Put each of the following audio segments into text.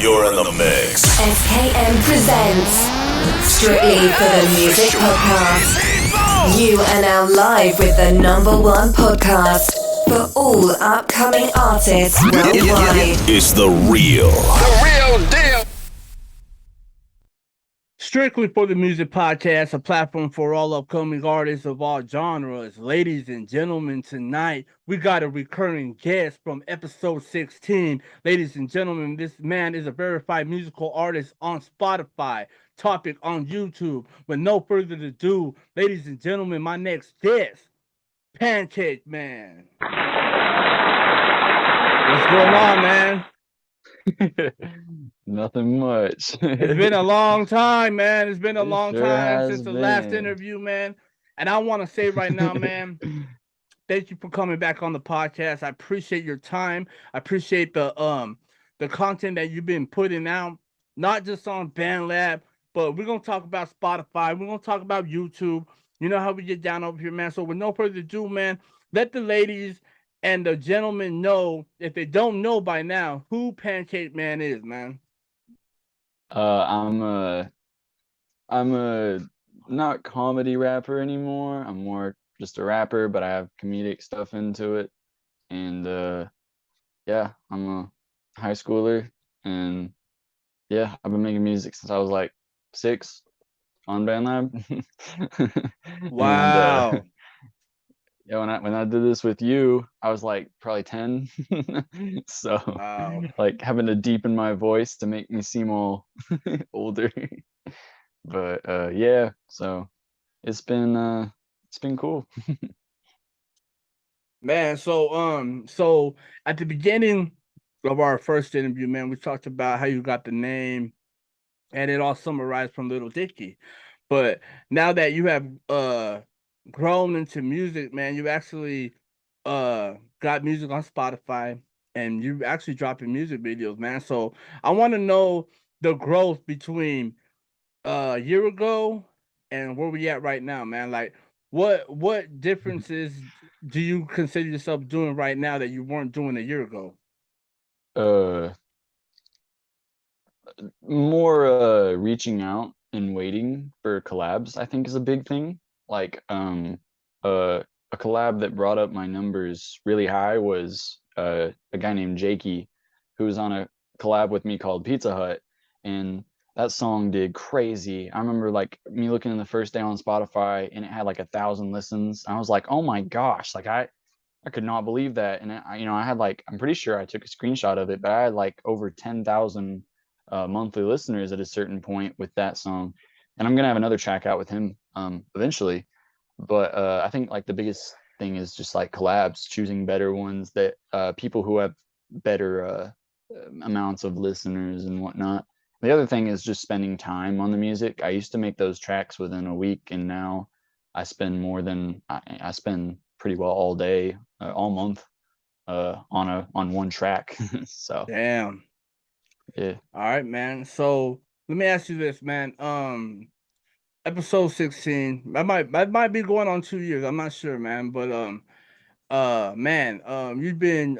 You're in the mix. SKM presents Strictly for the Music Podcast. You are now live with the #1 podcast for all upcoming artists worldwide. It's the real deal. Strictly for the Music Podcast, a platform for all upcoming artists of all genres. Ladies and gentlemen, tonight we got a recurring guest from episode 16. Ladies and gentlemen, this man is a verified musical artist on Spotify, Topic on YouTube. With no further ado, ladies and gentlemen, my next guest, Pancake Man. What's going on, man? Nothing much. It's been a long time, man. It's been a long sure time has since the last been. interview, man. And I want to say right now, man, thank you for coming back on the podcast. I appreciate your time. I appreciate the content that you've been putting out, not just on BandLab, but we're gonna talk about Spotify. We're gonna talk about YouTube. You know how we get down over here, man. So with no further ado, man, let the ladies and the gentlemen know, if they don't know by now, who Pancake Man is, man. I'm a not comedy rapper anymore. I'm more just a rapper, but I have comedic stuff into it. And yeah, I'm a high schooler, and yeah, I've been making music since I was like 6 on BandLab. Wow. And yeah, when I did this with you, I was like probably 10. So Wow. like having to deepen my voice to make me seem all older. But yeah, so it's been cool. Man, so at the beginning of our first interview, man, we talked about how you got the name and it all summarized from Little Dicky. But now that you have grown into music, man, you actually got music on Spotify and you actually dropping music videos, man. So I want to know the growth between a year ago and where we at right now, man. Like what differences do you consider yourself doing right now that you weren't doing a year ago? uh More reaching out and waiting for collabs, I think, is a big thing. Like a collab that brought up my numbers really high was a guy named Jakey, who was on a collab with me called Pizza Hut, and that song did crazy. I remember like me looking in the first day on Spotify, and it had like 1,000 listens. I was like, oh my gosh, like I could not believe that. And I had like, I'm pretty sure I took a screenshot of it, but I had like over 10,000 monthly listeners at a certain point with that song. And I'm gonna have another track out with him eventually. But I think like the biggest thing is just like collabs, choosing better ones that people who have better amounts of listeners and whatnot. The other thing is just spending time on the music. I used to make those tracks within a week, and now I spend I spend pretty well all day, all month, on one track. So Damn. yeah. All right, man. So let me ask you this, man. Episode 16. That might be going on 2 years. I'm not sure, man. But man, you've been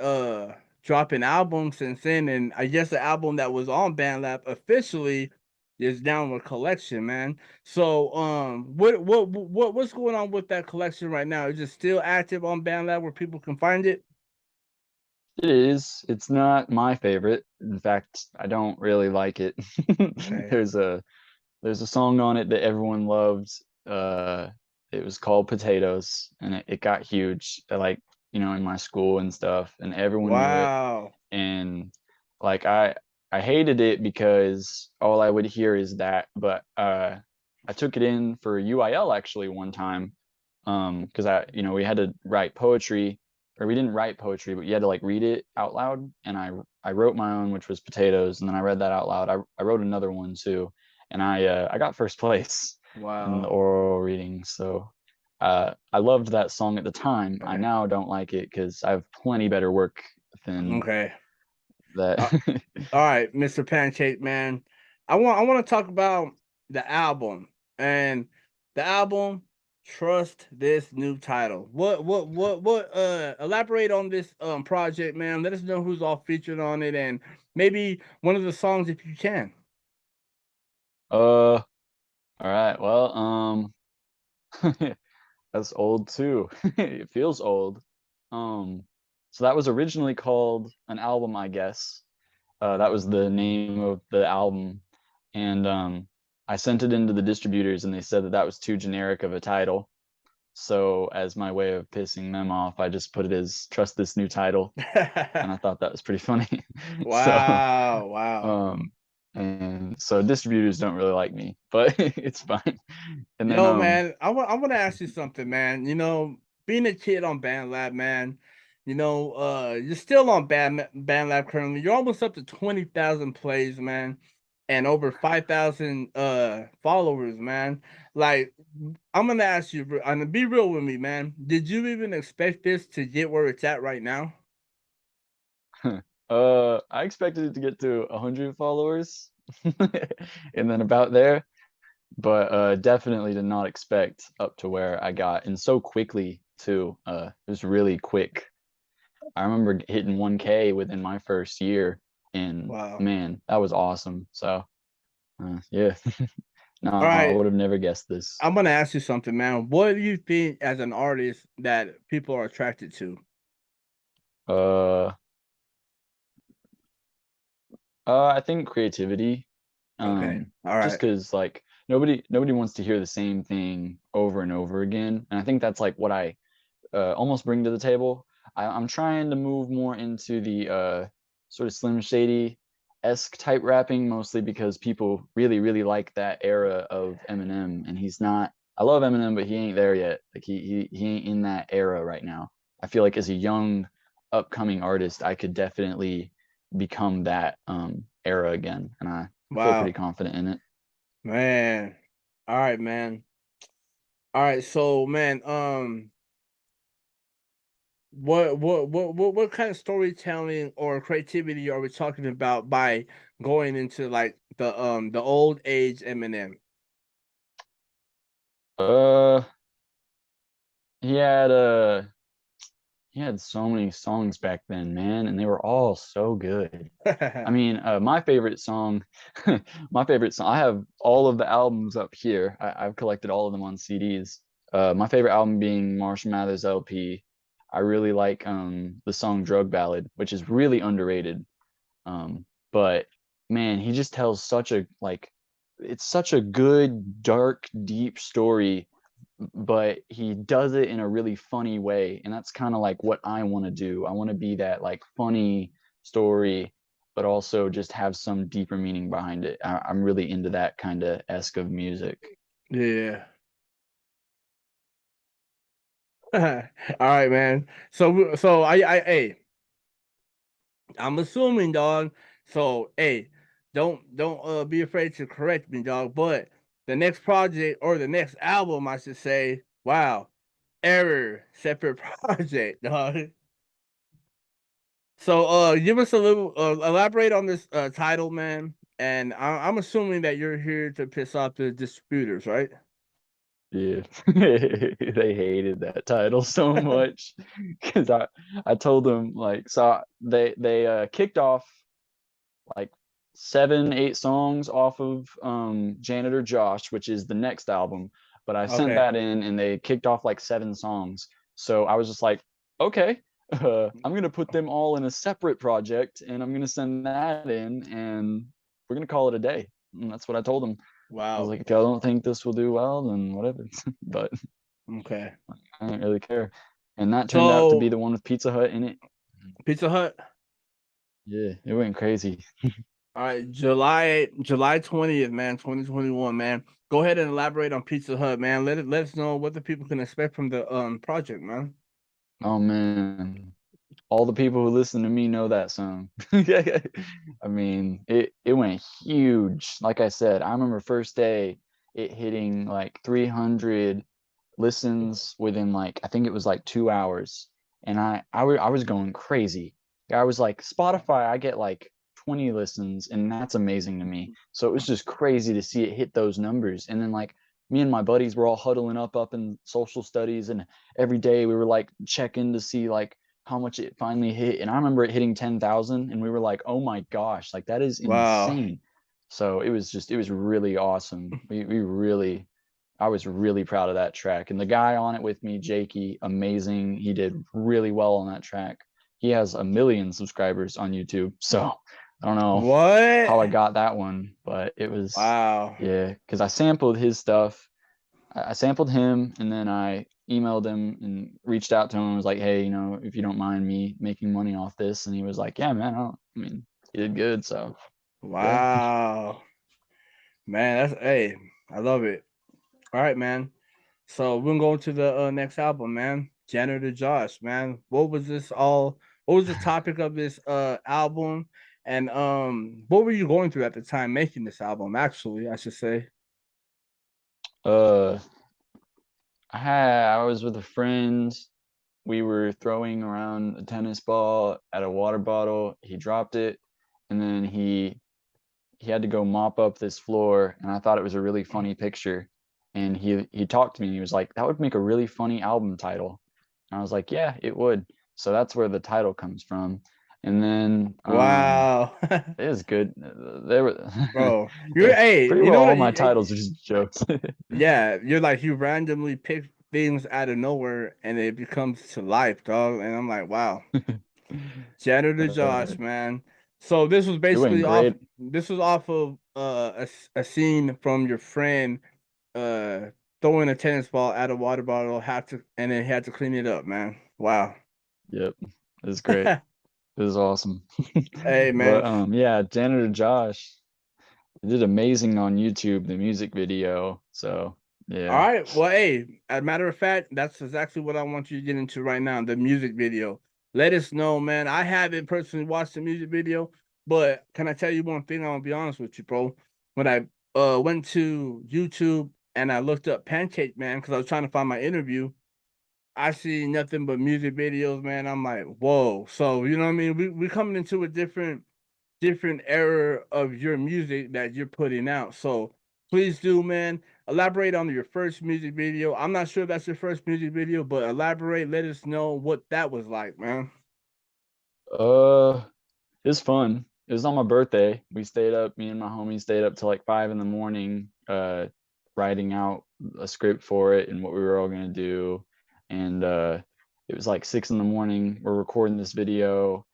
dropping albums since then, and I guess the album that was on BandLab officially is Downward Collection, man. So what's going on with that collection right now? Is it still active on BandLab where people can find it? It is. It's not my favorite. In fact, I don't really like it. Okay. There's a song on it that everyone loved. It was called Potatoes, and it got huge, like, in my school and stuff, and everyone knew it. Wow. And like I hated it because all I would hear is that. But I took it in for UIL actually one time, because we had to write poetry, or we didn't write poetry, but you had to like read it out loud. And I wrote my own, which was Potatoes, and then I read that out loud. I wrote another one too, and I got first place in the Wow. oral reading. So I loved that song at the time. I Okay. now don't like it because I have plenty better work than Okay. that. All right, Mr. Pancake Man. I want to talk about the album. And the album Trust this new title. What elaborate on this project, man. Let us know who's all featured on it and maybe one of the songs if you can. All right. Well, that's old too. It feels old. Um, so that was originally called an album, I guess. That was the name of the album, and I sent it into the distributors, and they said that that was too generic of a title. So as my way of pissing them off, I just put it as "Trust This New Title," and I thought that was pretty funny. So Wow, wow. um, and so distributors don't really like me, but it's fine. And then Yo, man, I want to ask you something, man. Being a kid on BandLab, man, you're still on BandLab currently. You're almost up to 20,000 plays, man, and over 5,000 followers, man. Like, I'm gonna ask you, and be real with me, man. Did you even expect this to get where it's at right now? I expected it to get to 100 followers, and then about there, but definitely did not expect up to where I got, and so quickly too. It was really quick. I remember hitting 1K within my first year, and Wow. man, that was awesome. So yeah, no, All I right, would have never guessed this. I'm gonna ask you something, man. What do you think as an artist that people are attracted to? Uh, I think creativity. Okay. All Just right. because like nobody wants to hear the same thing over and over again, and I think that's like what I almost bring to the table. I'm trying to move more into the sort of Slim Shady esque type rapping, mostly because people really, really like that era of Eminem, and he's not. I love Eminem, but he ain't there yet. Like he ain't in that era right now. I feel like as a young, upcoming artist, I could definitely become that era again, and I feel pretty Wow, confident in it. man. All right, man. All right, so man, what kind of storytelling or creativity are we talking about by going into like the old age Eminem? Uh, he had he had so many songs back then, man, and they were all so good. I mean, my favorite song, my favorite song. I have all of the albums up here. I've collected all of them on CDs. My favorite album being Marshall Mathers LP. I really like the song Drug Ballad, which is really underrated. But man, he just tells such a like it's such a good, dark, deep story, but he does it in a really funny way. And that's kind of like what I want to do. I want to be that like funny story, but also just have some deeper meaning behind it. I'm really into that kind of esque of music. Yeah. All right, man. So hey, I'm assuming, dog. So, hey, don't be afraid to correct me, dog. But the next project or the next album, I should say, wow, error, separate project, dog. So, give us a little, elaborate on this title, man. And I'm assuming that you're here to piss off the distributors, right? Yeah, they hated that title so much because I told them like so they kicked off like 7 8 songs off of Janitor Josh, which is the next album, but I sent Okay. that in and they kicked off like 7 songs, so I was just like, okay, I'm gonna put them all in a separate project and I'm gonna send that in and we're gonna call it a day. And that's what I told them. I was Wow. like, if y'all don't think this will do well, then whatever. But Okay. I didn't really care, and that turned out to be So, the one with Pizza Hut in it. Pizza Hut. Yeah, it went crazy. All right, July 20th, man, 2021, man. Go ahead and elaborate on Pizza Hut, man. Let us know what the people can expect from the project, man. Oh man, all the people who listen to me know that song. I mean, it went huge. Like I said, I remember first day it hitting like 300 listens within like I think it was like 2 hours, and I was going crazy. I was like Spotify, I get like 20 listens, and that's amazing to me. So it was just crazy to see it hit those numbers, and then like me and my buddies were all huddling up in social studies, and every day we were like checking to see like how much it finally hit. And I remember it hitting 10,000, and we were like, oh my gosh, like that is Wow. insane. So it was really awesome. We really, I was really proud of that track. And the guy on it with me, Jakey, amazing. He did really well on that track. He has 1 million subscribers on YouTube. So I don't know how I What? got that one, but it was, Wow. yeah, because I sampled his stuff. I sampled him, and then I emailed him and reached out to him and was like, hey, if you don't mind me making money off this. And he was like, yeah, man, I mean, he did good. So yeah. Wow. Man, hey, I love it. All right, man. So we're gonna go to the next album, man. Janitor Josh, man. What was the topic of this album? And what were you going through at the time making this album, actually, I should say? Uh, I was with a friend. We were throwing around a tennis ball at a water bottle. He dropped it, and then he had to go mop up this floor, and I thought it was a really funny picture. And he talked to me, and he was like, that would make a really funny album title. And I was like, yeah, it would. So that's where the title comes from. And then Wow. it was good. There were Bro, hey, pretty you well know all what? my titles are just jokes. Yeah, you're like you randomly pick things out of nowhere and it becomes to life, dog. And I'm like, wow. Janitor uh, Josh, man. So this was it went basically off. great. This was off of a scene from your friend throwing a tennis ball at a water bottle, and then he had to clean it up, man. Wow. Yep, it was great. It was awesome. Hey, man. But yeah, Janitor Josh did amazing on YouTube, the music video. So All yeah. right. Well, hey, as a matter of fact, that's exactly what I want you to get into right now, the music video. Let us know, man. I haven't personally watched the music video, but can I tell you one thing? I'm gonna be honest with you, bro. When I went to YouTube and I looked up Pancake, man, because I was trying to find my interview, I see nothing but music videos, man. I'm like, whoa. So you know what I mean? We coming into a different era of your music that you're putting out. So please do, man. Elaborate on your first music video. I'm not sure if that's your first music video, but elaborate. Let us know what that was like, man. Uh, it was fun. It was on my birthday. We stayed up, me and my homie stayed up till like 5 in the morning, writing out a script for it and what we were all gonna do. And it was like 6 in the morning. We're recording this video.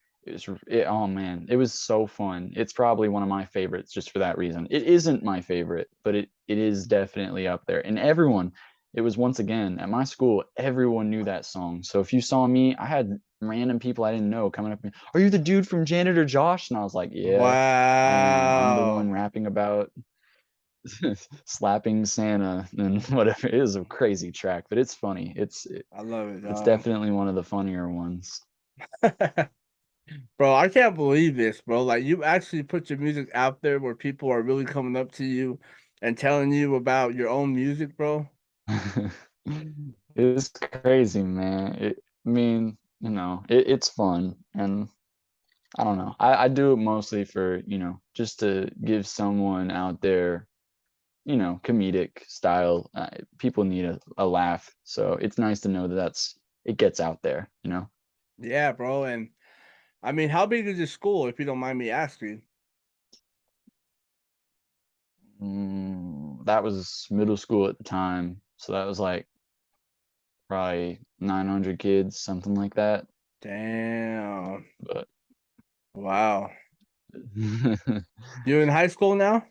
Oh man, it was so fun. It's probably one of my favorites just for that reason. It isn't my favorite, but it is definitely up there. And everyone, it was once again at my school, everyone knew that song. So if you saw me, I had random people I didn't know coming up to me, are you the dude from Janitor Josh? And I was like, yeah, I am. I'm the Wow. one rapping about slapping Santa and whatever. It is a crazy track, but it's funny. I love it, It's dog. definitely one of the funnier ones. Bro, I can't believe this, bro. Like you actually put your music out there where people are really coming up to you and telling you about your own music, bro. It's crazy, man. I mean, it's fun, and I don't know. I do it mostly for, just to give someone out there, comedic style. People need a laugh, so it's nice to know that it gets out there. Yeah, bro. And I mean, how big is your school, if you don't mind me asking? That was middle school at the time, so that was like probably 900 kids, something like that. Damn. But Wow. You're in high school now?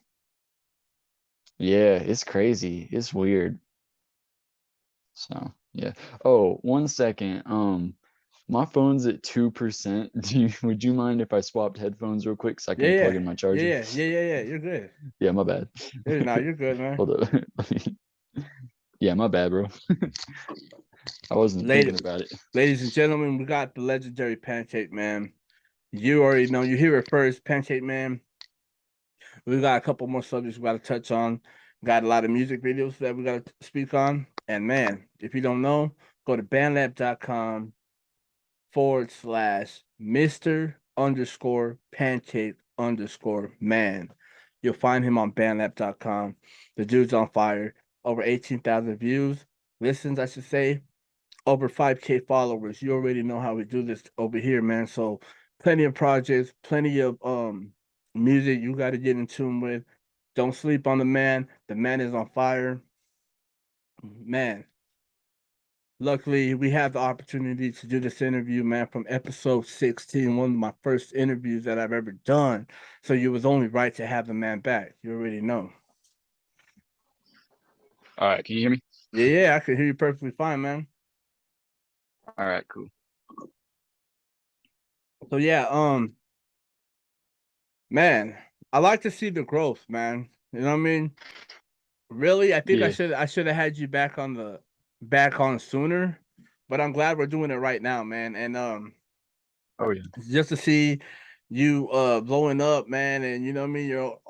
yeah, it's crazy. It's weird. So yeah. Oh, 1 second. My phone's at 2%. Would you mind if I swapped headphones real quick so I Yeah, can plug yeah. in my Yeah, charger? yeah. Yeah, yeah, yeah. You're good. Yeah, my bad. No, you're good, man. Hold up. Yeah, my bad, bro. I wasn't Lady, thinking about it. ladies and gentlemen, we got the legendary Pancake Man. You already know. You hear it first, Pancake Man. We got a couple more subjects we got to touch on. Got a lot of music videos that we got to speak on. And man, if you don't know, go to bandlab.com/Mr_Pancake_man. You'll find him on bandlab.com. The dude's on fire. over 18,000 views, listens, I should say, over 5K followers. You already know how we do this over here, man. So plenty of projects, plenty of music you got to get in tune with. Don't sleep on the man. The man is on fire. Man, luckily we have the opportunity to do this interview, man, from episode 16, one of my first interviews that I've ever done. So it was only right to have the man back. You already know. All right, can you hear me? Yeah, I can hear you perfectly fine, man. All right, cool. So yeah, man, I like to see the growth, man. You know what I mean? Really, I think Yeah. I should have had you back on sooner, but I'm glad we're doing it right now, man. And Oh yeah. just to see you blowing up, man, and you know what I mean, your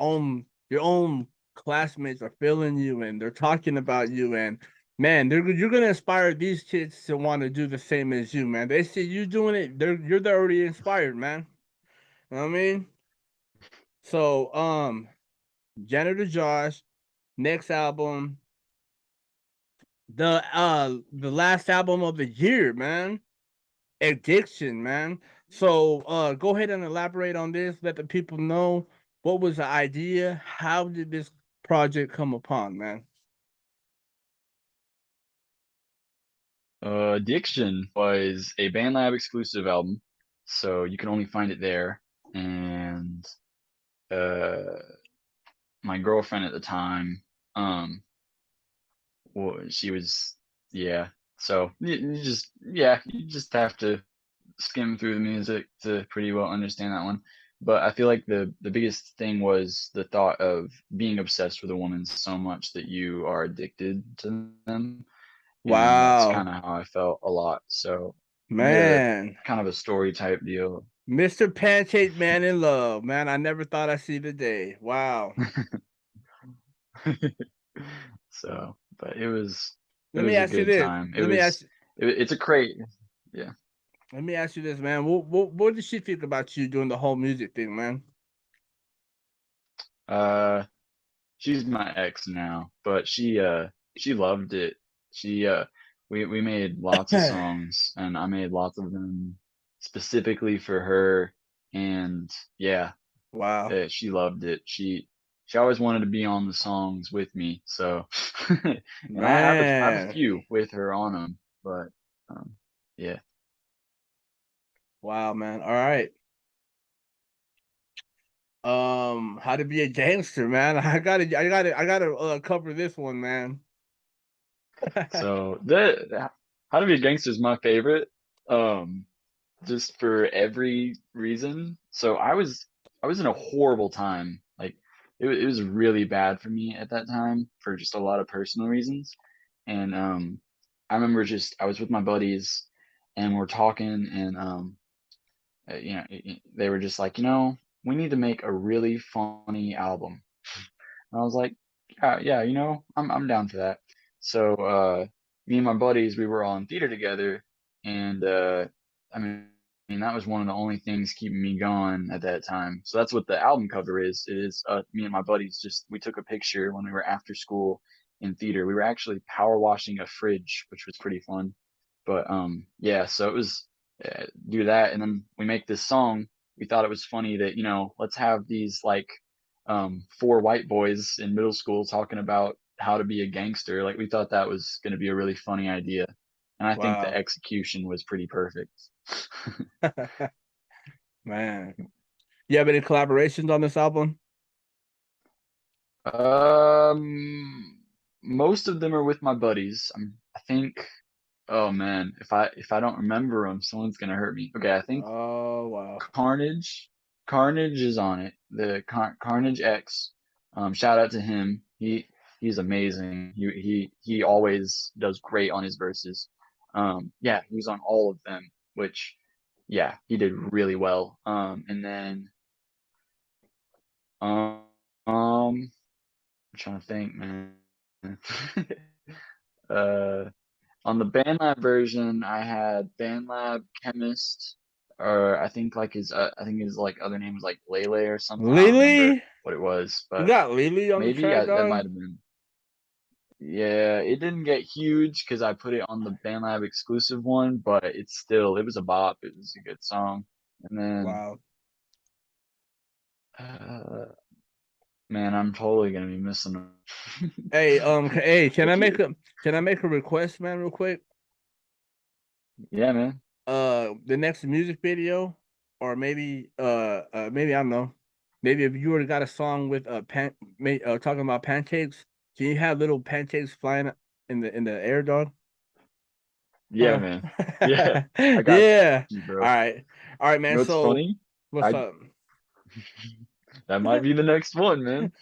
own classmates are feeling you and they're talking about you, and man, you're gonna inspire these kids to want to do the same as you, man. They see you doing it, you're already inspired, man. You know what I mean? So Janitor Josh, next album, the last album of the year, man. Addiction, man. So go ahead and elaborate on this. Let the people know what was the idea. How did this project come upon, man? Addiction was a BandLab exclusive album, so you can only find it there. And uh, my girlfriend at the time, um, she was, yeah. So you just have to skim through the music to pretty well understand that one. But I feel like the biggest thing was the thought of being obsessed with a woman so much that you are addicted to them, and that's Wow, kind of how I felt a lot. So made a man. kind of a story type deal. Mr. Pancake Man in Love, man. I never thought I'd see the day. Wow. So, but it Let me was a ask you good this. time. Let me ask It's a crate. Yeah. let me ask you this, man. What did she think about you doing the whole music thing, man? Uh, she's my ex now, but she loved it. She we made lots of songs and I made lots of them specifically for her, and yeah, Wow. she loved it. She always wanted to be on the songs with me. So and I have a Man. few with her on them, but um yeah. Wow, man. All right. How to be a gangster, man. I gotta cover this one, man. So How to Be a Gangster is my favorite. Um just for every reason. So I was in a horrible time. Like it was really bad for me at that time for just a lot of personal reasons. And I remember just I was with my buddies and we're talking, and they were just like, we need to make a really funny album. And I was like, yeah, I'm down for that. So me and my buddies, we were all in theater together, and I mean that was one of the only things keeping me going at that time. So that's what the album cover is. It is me and my buddies, just we took a picture when we were after school in theater. We were actually power washing a fridge, which was pretty fun. But yeah, so it was do that, and then we make this song. We thought it was funny that let's have these like four white boys in middle school talking about how to be a gangster. Like we thought that was going to be a really funny idea, and I think the Wow. execution was pretty perfect. Man. You have any collaborations on this album? um, Most of them are with my buddies. I think. Oh man, if I don't remember them, someone's gonna hurt me. Okay, I think Oh wow. Carnage is on it. The Carnage X. Shout out to him. He's amazing. He always does great on his verses. Yeah, he was on all of them, which yeah, he did really well. And then um, I'm trying to think, man. uh, on the BandLab version, I had BandLab Chemist, or I think his like other name was like Lele or something. I don't remember Lily? what it was, You but got Lily on the maybe track, that might dog? have been. Yeah, it didn't get huge because I put it on the BandLab exclusive one, but it was a bop. It was a good song. And then, Wow. uh, man, I'm totally gonna be missing them. Hey, hey, What you? can I make a request, man, real quick? Yeah, man. The next music video, or maybe I don't know, maybe if you already got a song with talking about pancakes, can you have little pancakes flying in the air, dog? Yeah, Huh? man. Yeah, I got Yeah. you, All bro. right. All right, You man. know what's So funny? what's I up? that might be the next one, man.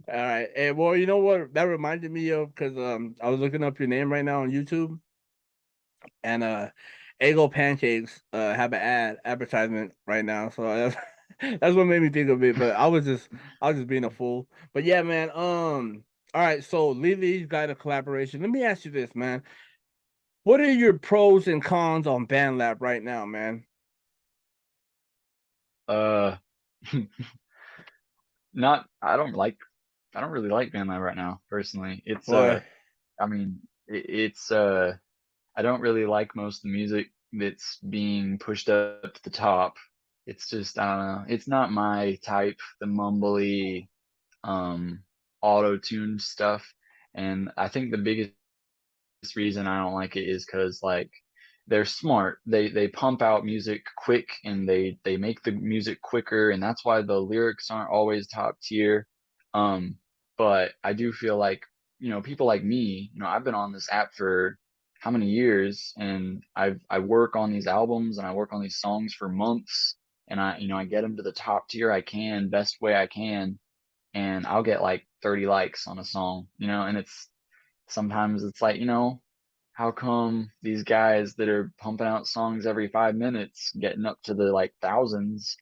All right. And well, you know what that reminded me of, because I was looking up your name right now on YouTube, and Eggo Pancakes have an advertisement right now. So that's what made me think of it. But I was just being a fool. But yeah, man. All right, so Lily's got a collaboration. Let me ask you this, man. What are your pros and cons on BandLab right now, man? Uh, not. I don't really like BandLab right now, personally. Why? I mean, it's I don't really like most of the music that's being pushed up to the top. It's just, I don't know. It's not my type, the mumbly, um, auto-tuned stuff. And I think the biggest reason I don't like it is because like they're smart. They pump out music quick and they make the music quicker, and that's why the lyrics aren't always top tier. Um, but I do feel like, people like me, I've been on this app for how many years, and I work on these albums and I work on these songs for months, and I get them to the top tier I can, best way I can, and I'll get like 30 likes on a song, and sometimes it's like, how come these guys that are pumping out songs every 5 minutes getting up to the like thousands,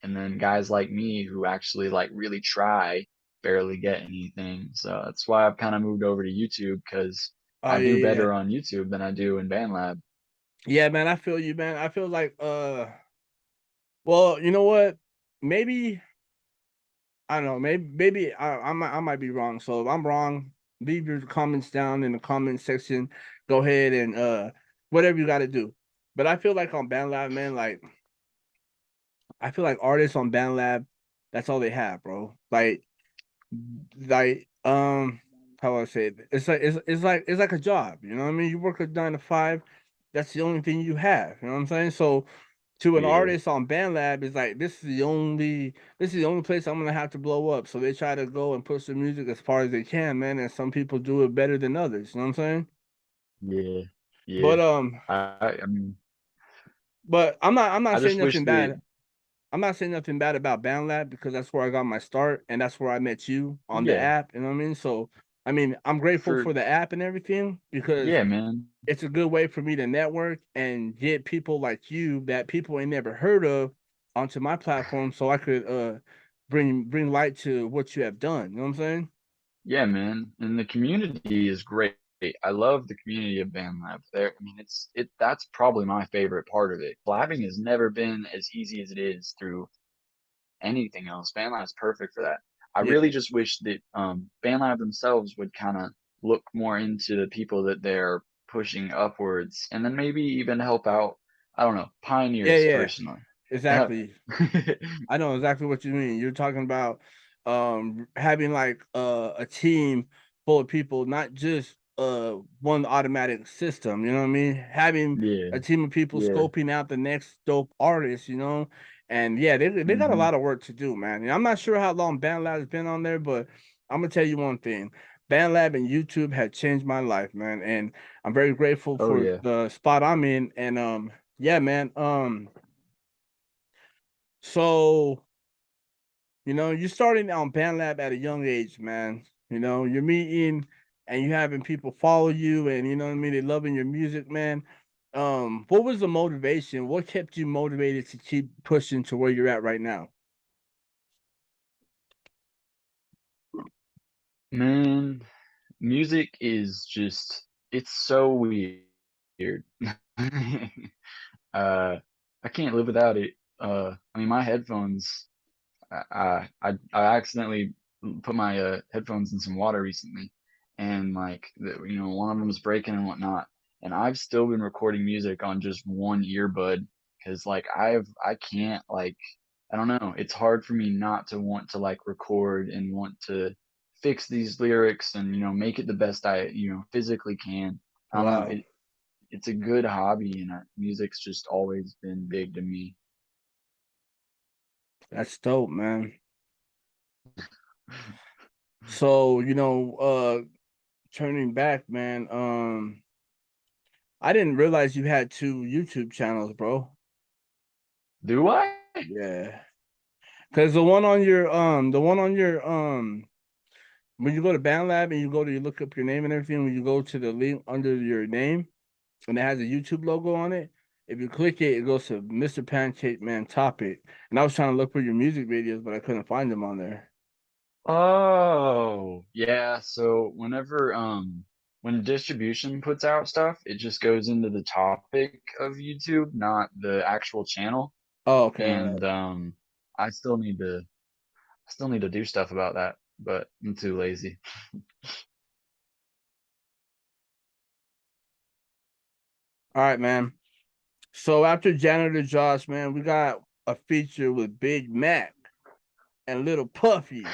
and then guys like me who actually like really try barely get anything? So that's why I've kind of moved over to YouTube, because Oh I do yeah, yeah. better on YouTube than I do in BandLab. Yeah, man, I feel you, man. I feel like well, you know what? Maybe I don't know. Maybe I might be wrong. So if I'm wrong, leave your comments down in the comment section. Go ahead and whatever you got to do. But I feel like on BandLab, man, like I feel like artists on BandLab, that's all they have, bro. Like how do I say it? It's like a job. You know what I mean? You work a 9 to 5. That's the only thing you have. You know what I'm saying? So to an Yeah, artist on BandLab is like this is the only place I'm gonna have to blow up. So they try to go and push the music as far as they can, man. And some people do it better than others. You know what I'm saying? yeah, yeah. But I mean, I'm I not saying just wish nothing that, bad. I'm not saying nothing bad about BandLab, because that's where I got my start and that's where I met you on the yeah, app. You know what I mean? So I mean, I'm grateful for, for the app and everything, because yeah, man. it's a good way for me to network and get people like you that people ain't never heard of onto my platform, so I could bring light to what you have done. You know what I'm saying? Yeah, man. And the community is great. I love the community of BandLab. I mean, that's probably my favorite part of it. Collabing has never been as easy as it is through anything else. BandLab is perfect for that. I really Yeah. just wish that BandLab themselves would kind of look more into the people that they're pushing upwards, and then maybe even help out, I don't know, Yeah, pioneers yeah. personally. Uh, Exactly. I know exactly what you mean. You're talking about having like a team full of people, not just one automatic system, you know what I mean? Having yeah, a team of people yeah. scoping out the next dope artist, you know? And yeah, they got a Hmm. lot of work to do, man. And I'm not sure how long BandLab has been on there, but I'm gonna tell you one thing. BandLab and YouTube have changed my life, man. And I'm very grateful Oh for yeah. the spot I'm in. And yeah, man. So you're starting on BandLab at a young age, man. You're meeting and you having people follow you, and you know what I mean, they loving your music, man. What was the motivation? What kept you motivated to keep pushing to where you're at right now? Man, music is just, it's so weird. I can't live without it. I mean, my headphones, I accidentally put my headphones in some water recently, and like one of them's breaking and whatnot. And I've still been recording music on just one earbud because like I can't like I don't know. It's hard for me not to want to like record and want to fix these lyrics and make it the best I physically can. I don't know. Wow, It's a good hobby, and music's just always been big to me. that's dope, man. So, turning back, man, I didn't realize you had two YouTube channels, bro. Do I? Yeah. Because the one on your when you go to BandLab and you look up your name and everything, when you go to the link under your name and it has a YouTube logo on it, if you click it, it goes to Mr. Pancake Man Topic. And I was trying to look for your music videos, but I couldn't find them on there. Oh, yeah. So when distribution puts out stuff, it just goes into the topic of YouTube, not the actual channel. Oh, okay, all And right. I still need to do stuff about that, but I'm too lazy. All right, man. So after Janitor Josh, man, we got a feature with Big Mac and Little Puffy.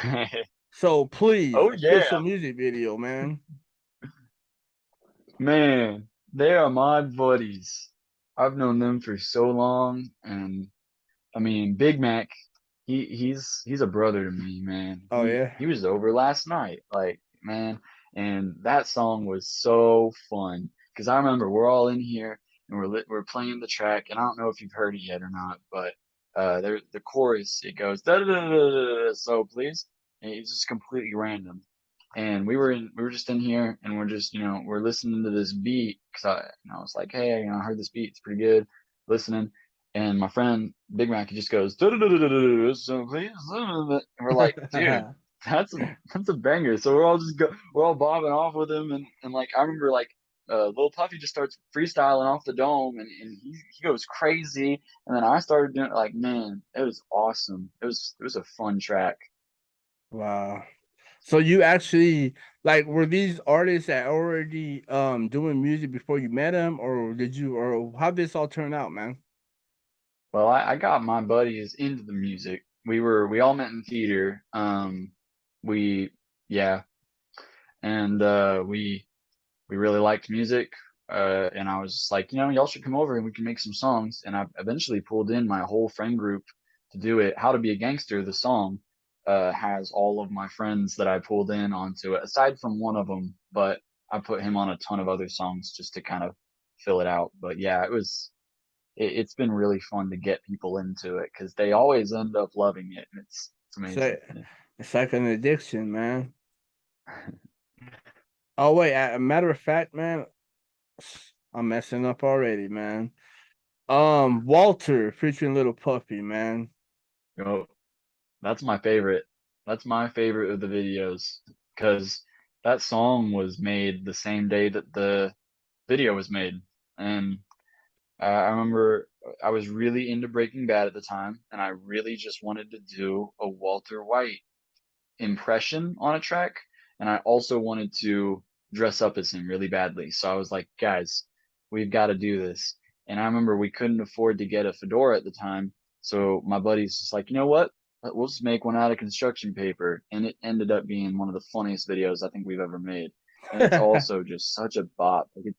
So please, Oh official yeah, music video, man. man, they are my buddies. I've known them for so long, and I mean, Big Mac, he's a brother to me, man. Oh He yeah. he was over last night, like man, and that song was so fun because I remember we're all in here and we're playing the track, and I don't know if you've heard it yet or not, but the chorus it goes da da da da da da, so please, and it's just completely random, and we were just in here and we're just we're listening to this beat because I was like, hey, I heard this beat, it's pretty good, listening. And my friend Big Mac he just goes, "Du-du-du-du-du-du, so please," and we're like, dude, that's a banger. So we're all bobbing off with him, and like I remember like Lil Puffy just starts freestyling off the dome, and he goes crazy, and then I started doing it. Like, man, it was awesome. It was a fun track. Wow. So you actually like were these artists that already doing music before you met them, or did you, or how did this all turn out, man? Well, I got my buddies into the music. We all met in theater. We yeah, and we really liked music. And I was just like, y'all should come over and we can make some songs. And I eventually pulled in my whole friend group to do it. How to Be a Gangster, the song, has all of my friends that I pulled in onto it, aside from one of them, but I put him on a ton of other songs just to kind of fill it out. But yeah, it's been really fun to get people into it because they always end up loving it, and it's It's amazing. like it's like an addiction, man. Oh wait, a matter of fact, man, I'm messing up already, man. Walter featuring Little Puffy, man. You know, That's my favorite. That's my favorite of the videos because that song was made the same day that the video was made. And I remember I was really into Breaking Bad at the time, and I really just wanted to do a Walter White impression on a track, and I also wanted to dress up as him really badly. So I was like, guys, we've got to do this. And I remember we couldn't afford to get a fedora at the time, so my buddy's just like, you know what? We'll just make one out of construction paper, and it ended up being one of the funniest videos I think we've ever made. And it's also just such a bop. Like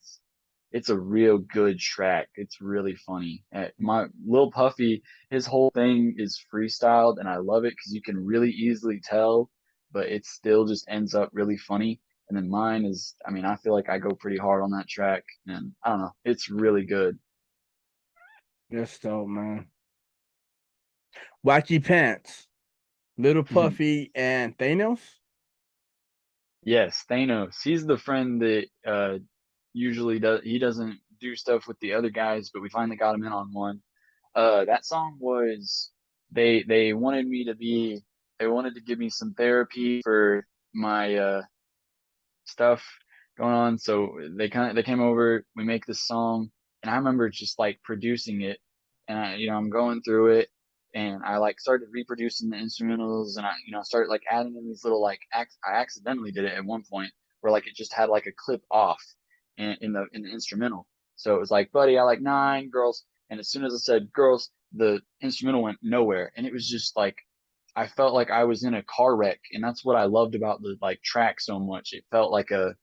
it's a real good track. It's really funny. My Lil Puffy, his whole thing is freestyled, and I love it because you can really easily tell, but it still just ends up really funny. And then mine is, I mean, I feel like I go pretty hard on that track, and I don't know, it's really good. That's dope, man. Wacky Pants, Little Puffy, and Thanos. Yes, Thanos. He's the friend that usually he doesn't do stuff with the other guys, but we finally got him in on one. That song was they wanted me to be they wanted to give me some therapy for my stuff going on. So they came over, we make this song, and I remember just like producing it, and I'm going through it, and I like started reproducing the instrumentals, and I started like adding in these little like I accidentally did it at one point, where like it just had like a clip off in the instrumental. So it was like, buddy, I like 9 girls. And as soon as I said girls, the instrumental went nowhere. And it was just like I felt like I was in a car wreck. And that's what I loved about the like track so much. It felt like a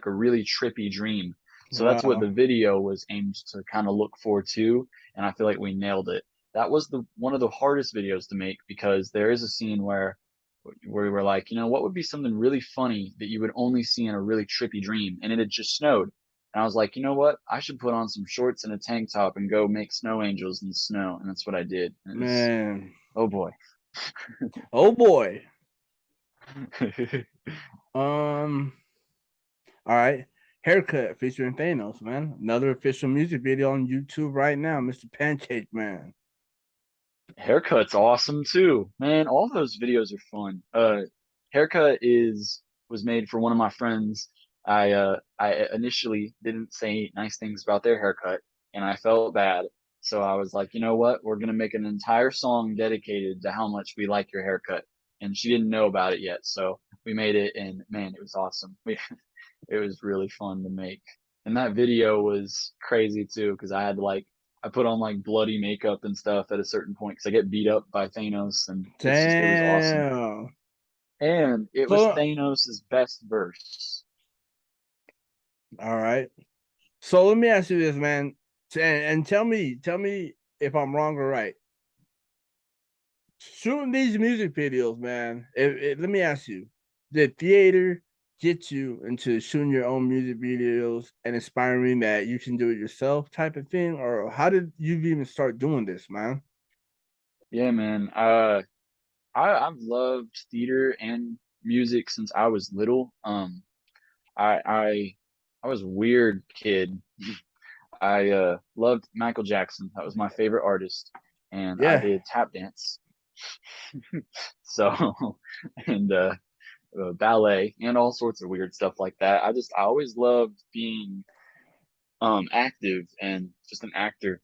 really trippy dream. So that's what Wow. the video was aimed to kind of look for too. And I feel like we nailed it. That was the one of the hardest videos to make because there is a scene where we were like, what would be something really funny that you would only see in a really trippy dream? And it had just snowed. And I was like, you know what? I should put on some shorts and a tank top and go make snow angels in the snow. And that's what I did. And it was, Man. oh boy. Oh boy. Um, all right. Haircut featuring Thanos, man. Another official music video on YouTube right now, Mr. Pancake, man. Haircut's awesome too. Man, all those videos are fun. Haircut was made for one of my friends. I initially didn't say nice things about their haircut and I felt bad. So I was like, you know what? We're gonna make an entire song dedicated to how much we like your haircut. And she didn't know about it yet. So we made it and man, it was awesome. It was really fun to make. And that video was crazy too, because I put on like bloody makeup and stuff at a certain point because I get beat up by Thanos, and it was awesome. Damn. And it was So, Thanos's best verse. all right. So let me ask you this, man, and tell me if I'm wrong or right. Shooting these music videos, man. Let me ask you: did theater get you into shooting your own music videos and inspiring that you can do it yourself, type of thing, or how did you even start doing this, man? Yeah, man. I've loved theater and music since I was little. I I I was a weird kid. I loved Michael Jackson. That was my favorite artist, and I Yeah, did tap dance. So, and ballet and all sorts of weird stuff like that. I always loved being active and just an actor.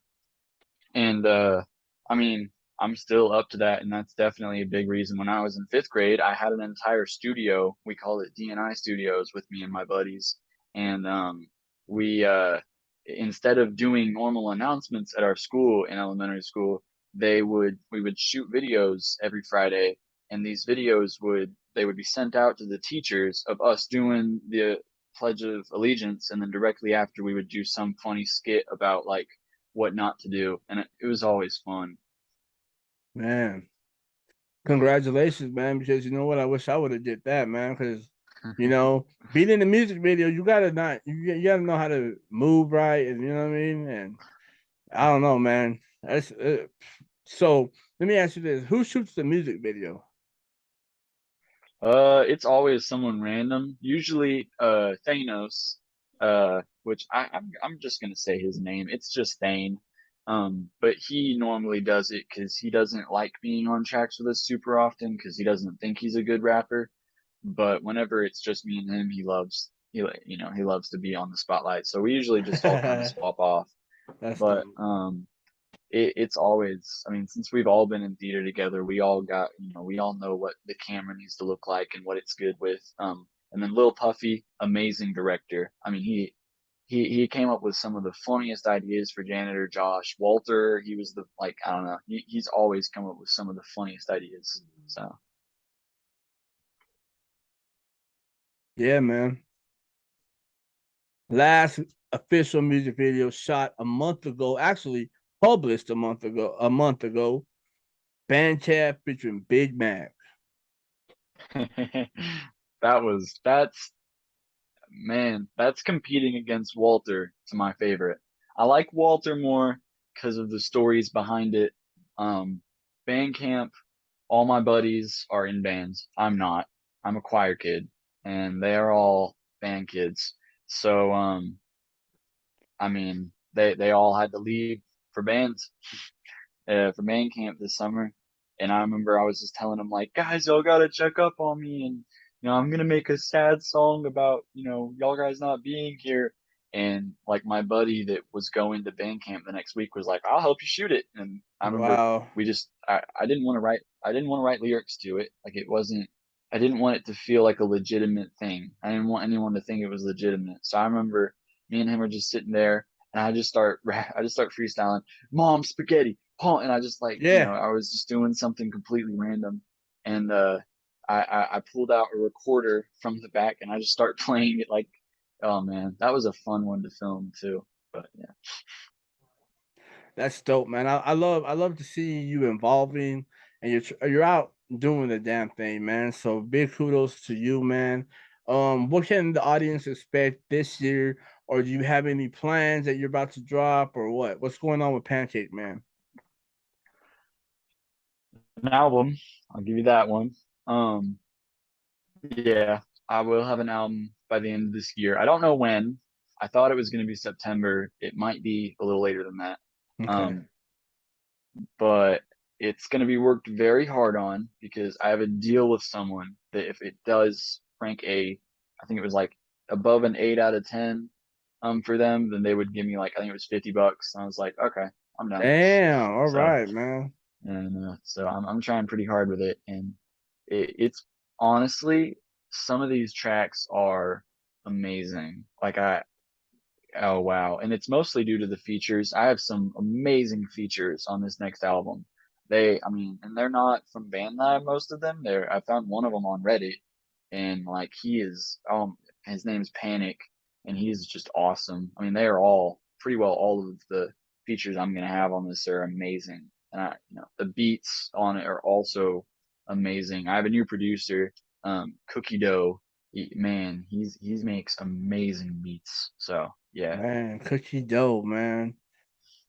And I mean, I'm still up to that, and that's definitely a big reason. When I was in 5th grade, I had an entire studio. We called it DNI Studios with me and my buddies, and we instead of doing normal announcements at our school in elementary school, we would shoot videos every Friday, and these videos would be sent out to the teachers of us doing the Pledge of Allegiance, and then directly after we would do some funny skit about like what not to do, and it was always fun. man. Congratulations, man. Because you know what, I wish I would have did that, man. Because being in the music video, you gotta know how to move right, and you know what I mean. And I don't know, man. That's so. Let me ask you this: who shoots the music video? It's always someone random, usually Thanos, which I'm just gonna say his name. It's just Thane. But he normally does it because he doesn't like being on tracks with us super often because he doesn't think he's a good rapper. But whenever it's just me and him, he loves to be on the spotlight. So we usually just all kind of swap off. That's But dope. it's always, I mean, since we've all been in theater together, we all got, we all know what the camera needs to look like and what it's good with. And then Lil Puffy, amazing director. I mean, he came up with some of the funniest ideas for Janitor Josh. Walter, he was I don't know, he's always come up with some of the funniest ideas. So Yeah, man. Last official music video shot a month ago, actually published a month ago. Pancake featuring Big Mac. that's man, that's competing against Walter to my favorite. I like Walter more because of the stories behind it. Band camp, all my buddies are in bands. I'm not. I'm a choir kid, and they are all band kids. So, I mean, they all had to leave for bands, for band camp this summer. And I remember I was just telling them like, guys, y'all gotta check up on me, and I'm gonna make a sad song about y'all guys not being here. And like my buddy that was going to band camp the next week was like, I'll help you shoot it. And I remember Wow. I didn't want to write lyrics to it. Like it wasn't I didn't want it to feel like a legitimate thing. I didn't want anyone to think it was legitimate. So I remember me and him were just sitting there, and I just start freestyling, "Mom, spaghetti, Paul," and I just like, Yeah, I was just doing something completely random, and I pulled out a recorder from the back, and I just start playing it like, oh man, that was a fun one to film too. But yeah. that's dope, man. I love to see you involving and you're out doing the damn thing, man. So big kudos to you, man. What can the audience expect this year, or do you have any plans that you're about to drop, or what? What's going on with Pancake, man? An album, I'll give you that one. Um, Yeah, I will have an album by the end of this year. I don't know when. I thought it was going to be September. It might be a little later than that. Okay. Um, but it's going to be worked very hard on because I have a deal with someone that if it does rank I think it was like above an 8 out of 10 for them, then they would give me like I think it was $50. And I was like, okay, I'm down. Damn. All So right, man. and so I'm trying pretty hard with it, and it's honestly some of these tracks are amazing. Like oh wow, and it's mostly due to the features. I have some amazing features on this next album. I mean, and they're not from BandLab, most of them. I found one of them on Reddit, and like his name's Panic, and he's just awesome. I mean, they are all pretty well all of the features I'm gonna have on this are amazing, and the beats on it are also amazing. I have a new producer, Cookie Dough. Man, he makes amazing beats. So yeah. Man, cookie dough, man.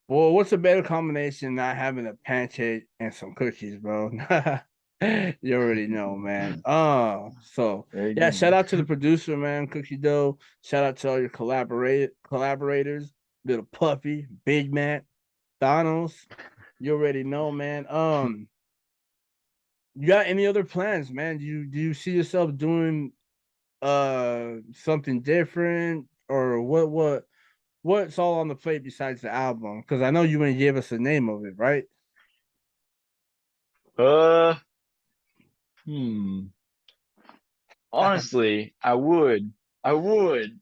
Well, what's a better combination than not having a pancake and some cookies, bro? You already know, man. So Very yeah, shout good. out to the producer, man, Cookie Dough. Shout out to all your collaborators, Little Puffy, Big Mac, Donald's. You already know, man. You got any other plans, man? Do you see yourself doing something different, or what's all on the plate besides the album? Because I know you gonna give us the name of it, right? uh, hmm. Honestly, I would,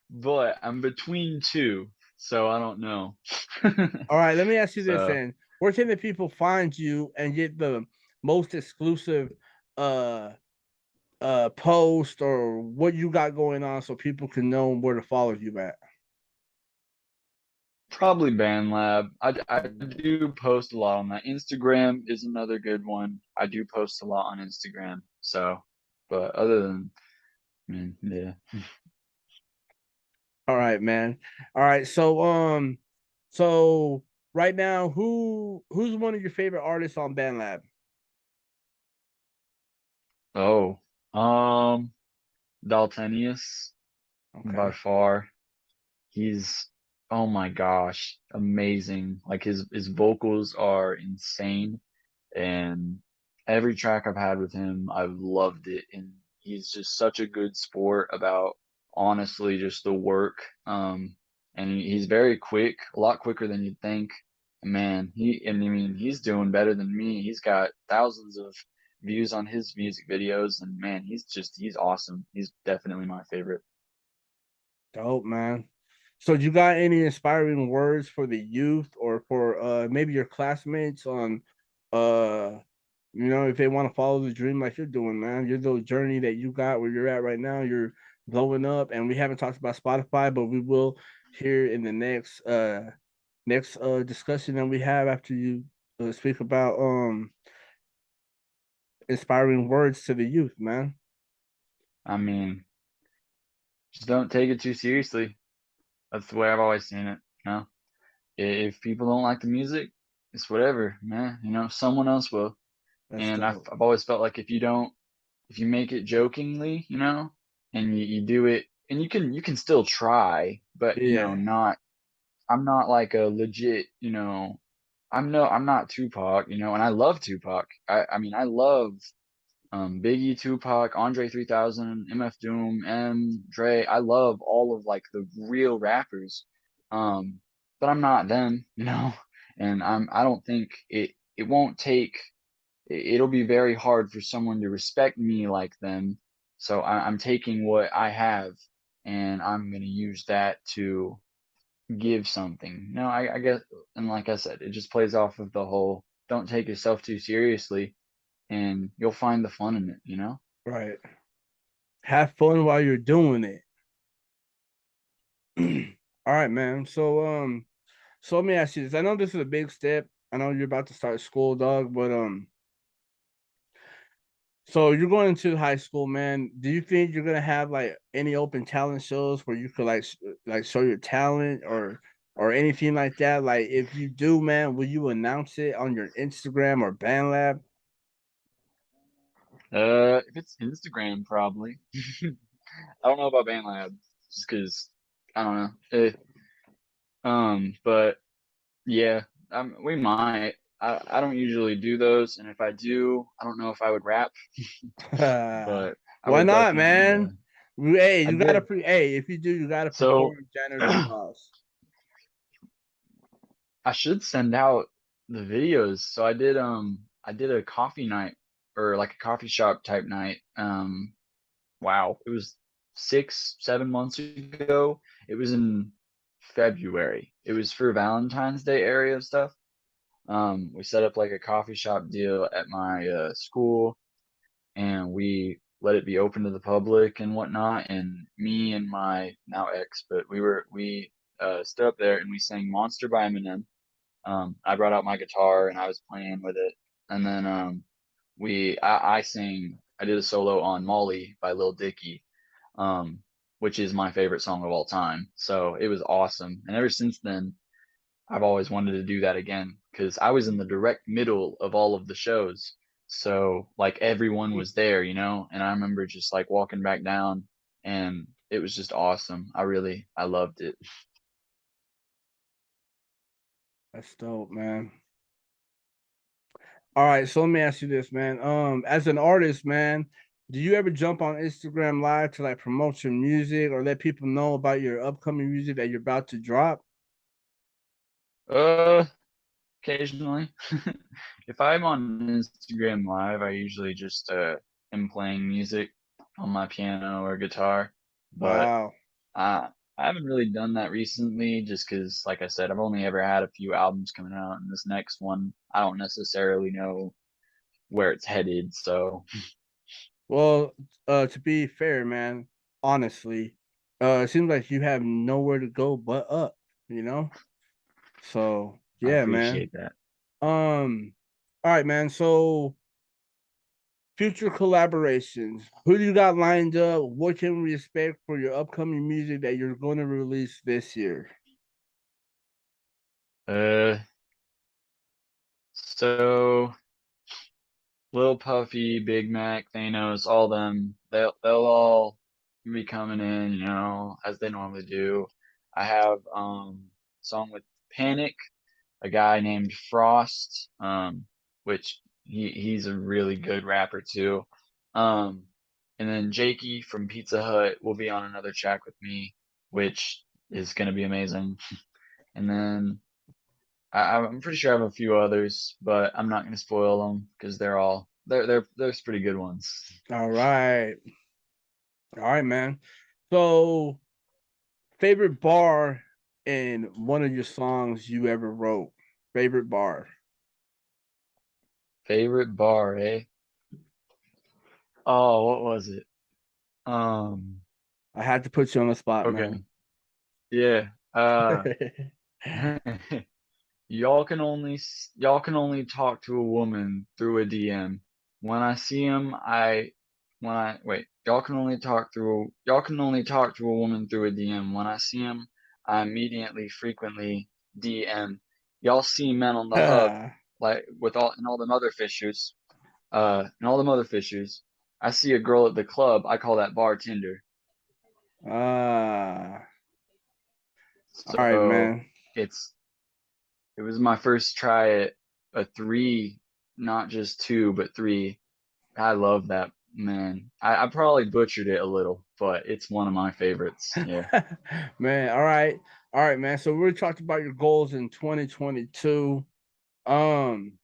but I'm between two, so I don't know. All right, let me ask you this So then. Where can the people find you and get the most exclusive uh post or what you got going on so people can know where to follow you at? probably BandLab. I do post a lot on that. Instagram is another good one. I do post a lot on Instagram. So, but other than, man, yeah. All right, man. All right, so right now, who's one of your favorite artists on BandLab? Oh, Daltenius by Okay. far. He's oh my gosh, amazing. Like his vocals are insane, and every track I've had with him, I've loved it. And he's just such a good sport about honestly just the work. And he's very quick, a lot quicker than you'd think. Man, I mean, he's doing better than me. He's got thousands of views on his music videos, and man, he's awesome. He's definitely my favorite. Dope, man. So you got any inspiring words for the youth or for maybe your classmates on uh if they want to follow the dream like you're doing, man. Your little journey that you got where you're at right now, you're blowing up, and we haven't talked about Spotify, but we will here in the next discussion that we have after you speak about inspiring words to the youth, man. I mean, just don't take it too seriously. That's the way I've always seen it. You know, if people don't like the music, it's whatever, man. Someone else will. That's And I've dope. I've always felt like if you make it jokingly, and you do it, and you can still try, but Yeah. not. I'm not like a legit, I'm not Tupac, and I love Tupac. I mean, I love Biggie, Tupac, Andre 3000, MF Doom, Dre. I love all of like the real rappers. But I'm not them, and I don't think it won't take it'll be very hard for someone to respect me like them. So I'm taking what I have and I'm gonna use that to give something. No, I guess, and like I said, it just plays off of the whole don't take yourself too seriously, and you'll find the fun in it. You know. Right. Have fun while you're doing it. All right, man. So let me ask you this. I know this is a big step. I know you're about to start school, dog, but so you're going into high school, man. Do you think you're gonna have like any open talent shows where you could like show your talent or anything like that? Like if you do, man, will you announce it on your Instagram or BandLab? If it's Instagram, probably. I don't know about BandLab, just because I don't know. But yeah, we might. I don't usually do those, and if I do, I don't know if I would rap, but I Why would not, definitely. man? Hey, I you gotta did. pre hey, if you do, you gotta So perform janitor boss. I should send out the videos. So I did a coffee night or like a coffee shop type night. Wow, it was 6, 7 months ago. It was in February. It was for Valentine's Day area stuff. We set up like a coffee shop deal at my school, and we let it be open to the public and whatnot. And me and my now ex, but we stood up there and we sang "Monster" by Eminem. I brought out my guitar and I was playing with it, and then I sang. I did a solo on "Molly" by Lil Dicky, um, which is my favorite song of all time. So it was awesome, and ever since then, I've always wanted to do that again because I was in the direct middle of all of the shows. So like everyone was there, you know, and I remember just like walking back down and it was just awesome. I loved it. That's dope, man. All right, so let me ask you this, man. As an artist, man, do you ever jump on Instagram Live to like promote your music or let people know about your upcoming music that you're about to drop? Uh, Occasionally. If I'm on Instagram Live, I usually just am playing music on my piano or guitar, but Wow. uh, I haven't really done that recently just because, like I said, I've only ever had a few albums coming out, and this next one, I don't necessarily know where it's headed. So Well, to be fair, man, honestly, it seems like you have nowhere to go but up, you know? So I yeah, man. appreciate that. All right, man. So future collaborations. Who do you got lined up? What can we expect for your upcoming music that you're going to release this year? Uh, so Lil Puffy, Big Mac, Thanos, all them, they'll all be coming in, you know, as they normally do. I have a song with Panic, a guy named Frost, which he's a really good rapper too. Um, and then Jakey from Pizza Hut will be on another track with me, which is gonna be amazing. And then I'm pretty sure I have a few others, but I'm not gonna spoil them because they're pretty good ones. All right. All right, man. So favorite bar in one of your songs you ever wrote? Favorite bar. Favorite bar, eh? Oh, what was it? Um, I had to put you on the spot, okay, man. yeah. Y'all can only talk to a woman through a DM. When I see him, when I wait, y'all can only talk to a woman through a DM. When I see him, I immediately frequently DM. Y'all see men on the hub like with all them other fishers, and all them other fishers. I see a girl at the club, I call that bartender. Ah, all right, So man. it's it was my first try at a three, not just two, but three. I love that, man. I probably butchered it a little, but it's one of my favorites. Yeah. Man, all right, man. So we talked about your goals in 2022. Um,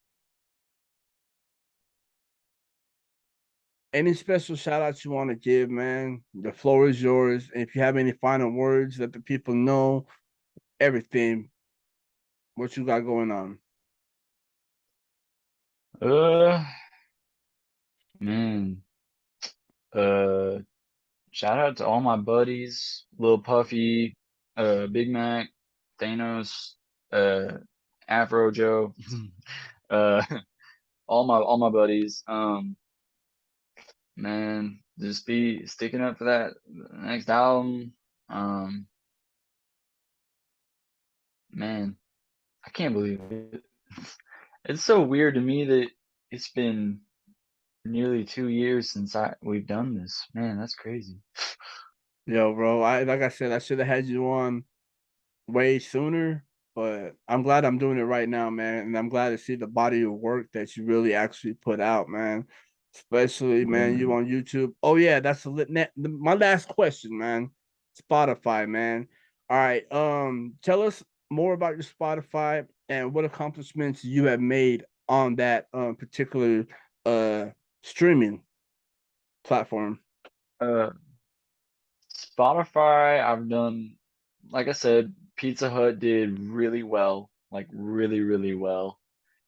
Any special shout outs you want to give, man? The floor is yours. If you have any final words that the people know, everything, what you got going on. Uh, man. Uh, Shout out to all my buddies, Lil Puffy, Big Mac, Thanos, uh, Afro Joe, uh, all my buddies. Man, just be sticking up for that next album. Um, man, I can't believe it. It's so weird to me that it's been nearly 2 years since we've done this. Man, that's crazy. Yo, bro, I like I said, I should have had you on way sooner, but I'm glad I'm doing it right now, man. And I'm glad to see the body of work that you really actually put out, man. Especially, man, Yeah. you on YouTube. Oh yeah, that's my last question, man. Spotify, man. All right, tell us more about your Spotify and what accomplishments you have made on that particular uh streaming platform. Uh, Spotify, I've done, like I said, Pizza Hut did really well, like really, really well.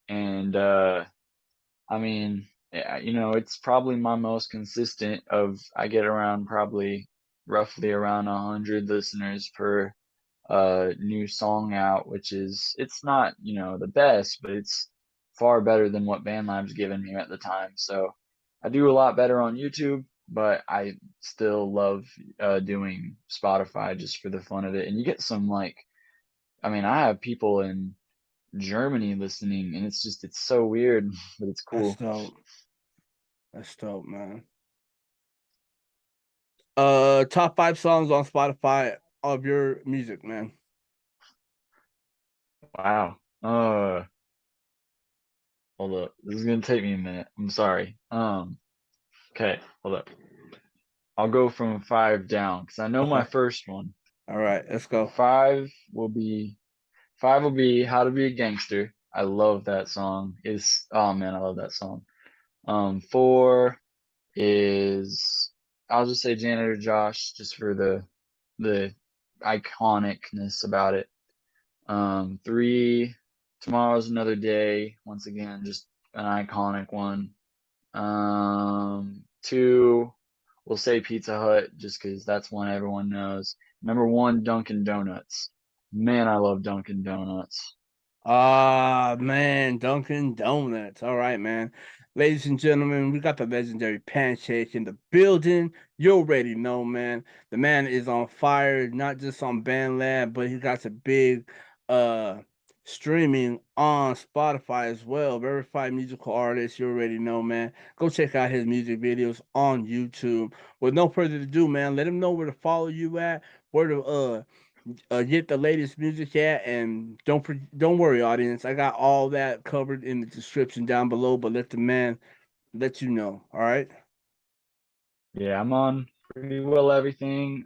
And I mean, yeah, it's probably my most consistent of I get around probably roughly around 100 listeners per new song out, which is it's not, the best, but it's far better than what BandLab's given me at the time. So I do a lot better on YouTube, but I still love doing Spotify just for the fun of it. And you get some like, I mean, I have people in Germany listening, and it's so weird, but it's That's cool. dope. That's dope, man. Top 5 songs on Spotify of your music, man. Wow. Hold up. This is gonna take me a minute. I'm sorry. Okay, hold up. I'll go from five down because I know my Okay. first one. All right, let's go. Five will be five will be How to Be a Gangster. I love that song. Is oh man, I love that song. Four is I'll just say Janitor Josh just for the iconicness about it. Three, Tomorrow's Another Day. Once again, just an iconic one. Two, we'll say Pizza Hut just because that's one everyone knows. Number one, Dunkin' Donuts. Man, I love Dunkin' Donuts. Ah, man, Dunkin' Donuts. All right, man. Ladies and gentlemen, we got the legendary Pancake in the building. You already know, man. The man is on fire, not just on BandLab, but he got a big uh streaming on Spotify as well. Verified musical artist. You already know, man. Go check out his music videos on YouTube. With no further ado, man, let him know where to follow you at, where to get the latest music at, and don't worry, audience. I got all that covered in the description down below. But let the man let you know. All right. Yeah, I'm on pretty well everything.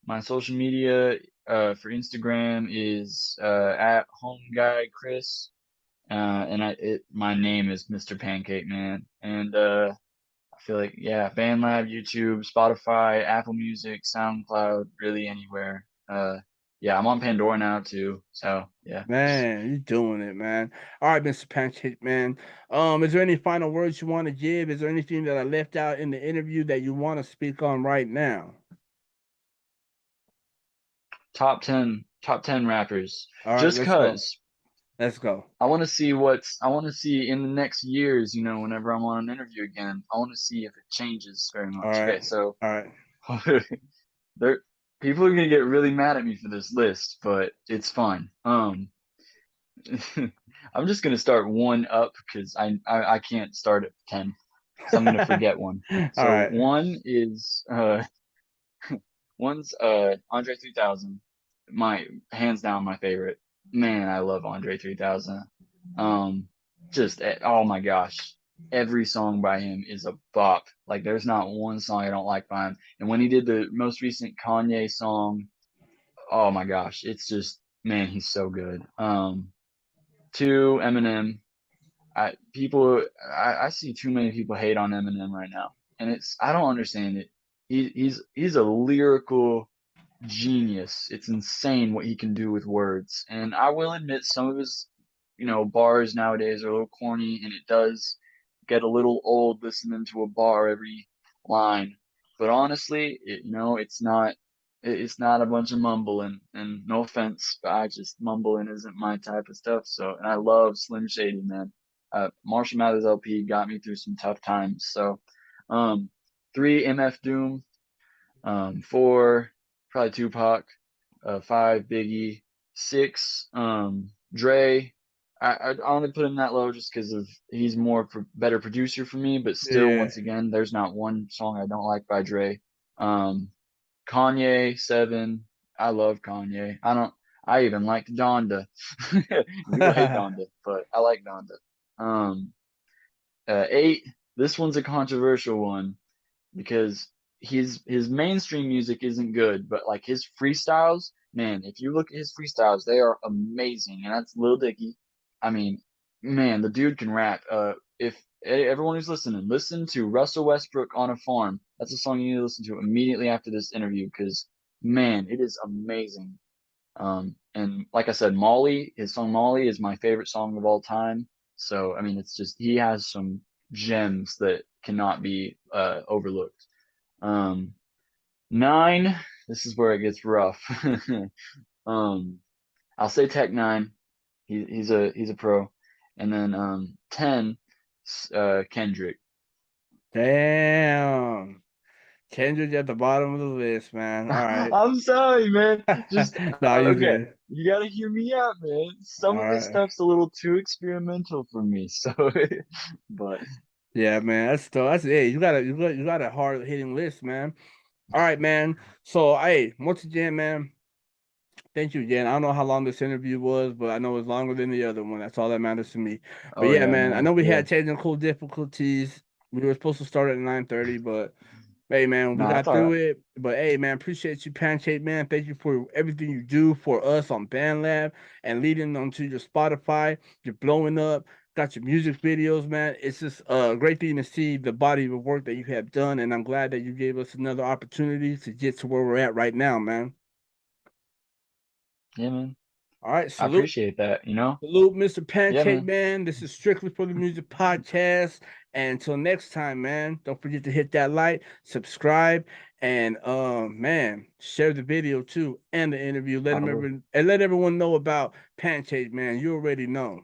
My social media for Instagram is at Home Guy Chris, and my name is Mr. Pancake Man, and I feel like yeah, BandLab, YouTube, Spotify, Apple Music, SoundCloud, really anywhere. Yeah, I'm on Pandora now too. So yeah. Man, you're doing it, man. All right, Mr. Pancake, man. Is there any final words you want to give? Is there anything that I left out in the interview that you want to speak on right now? Top ten rappers. All right, Just let's go. cause Let's go. I want to see in the next years, whenever I'm on an interview again, I want to see if it changes very All much. right. Okay, so All right. there people are gonna get really mad at me for this list, but it's fine. I'm just gonna start one up because I can't start at 10 because I'm gonna forget one. All So right. one's Andre 3000, my hands down my favorite. Man, I love Andre 3000. Um, oh my gosh, every song by him is a bop. Like there's not one song I don't like by him. And when he did the most recent Kanye song, oh my gosh, it's just man, he's so good. Two, Eminem. I see too many people hate on Eminem right now, and I don't understand it. He's a lyrical genius. It's insane what he can do with words. And I will admit some of his, bars nowadays are a little corny, and it does get a little old listening to a bar every line. But honestly, it's not a bunch of mumbling. And no offense, but I just mumbling isn't my type of stuff. So, and I love Slim Shady, man. Marshall Mathers LP got me through some tough times. So, 3 MF Doom, 4 probably Tupac, 5 Biggie, 6 Dre. I only put him that low just because of he's more better producer for me, but still, Yeah. once again, there's not one song I don't like by Dre. Kanye 7. I love Kanye. I even like Donda. People hate Donda, but I like Donda. 8. This one's a controversial one because his mainstream music isn't good, but like his freestyles, man, if you look at his freestyles, they are amazing. And that's Lil Dicky. I mean, man, the dude can rap. If everyone who's listening, listen to Russell Westbrook on a Farm. That's a song you need to listen to immediately after this interview because man, it is amazing. And like I said, his song Molly is my favorite song of all time. So I mean, it's just he has some gems that cannot be overlooked. 9, this is where it gets rough. I'll say Tech 9. He's a pro. And then 10, Kendrick. Damn. Kendrick at the bottom of the list, man. All right. I'm sorry, man. Just Nah, you okay. good. You gotta hear me out, man. Some All of this right. stuff's a little too experimental for me. So, but Yeah, man. That's still hey, you got a hard hitting list, man. All right, man. So hey, once again, man, thank you again. I don't know how long this interview was, but I know it's longer than the other one. That's all that matters to me. But oh yeah, yeah, man, I no, know we yeah, had technical difficulties. We were supposed to start at 9:30, but hey, man, we no, it's got all through right. it. But hey, man, appreciate you, Pancake, man. Thank you for everything you do for us on BandLab and leading them to your Spotify. You're blowing up. Got your music videos, man. It's just a great thing to see the body of work that you have done, and I'm glad that you gave us another opportunity to get to where we're at right now, man. Yeah, man. All right, I salute. appreciate that. You know, Salute, Mr. yeah, Pancake man. Man. This is strictly for the music podcast. And until next time, man, don't forget to hit that like, subscribe, and man, share the video too and the interview. I will. Let everyone know about Pancake Man. You already know.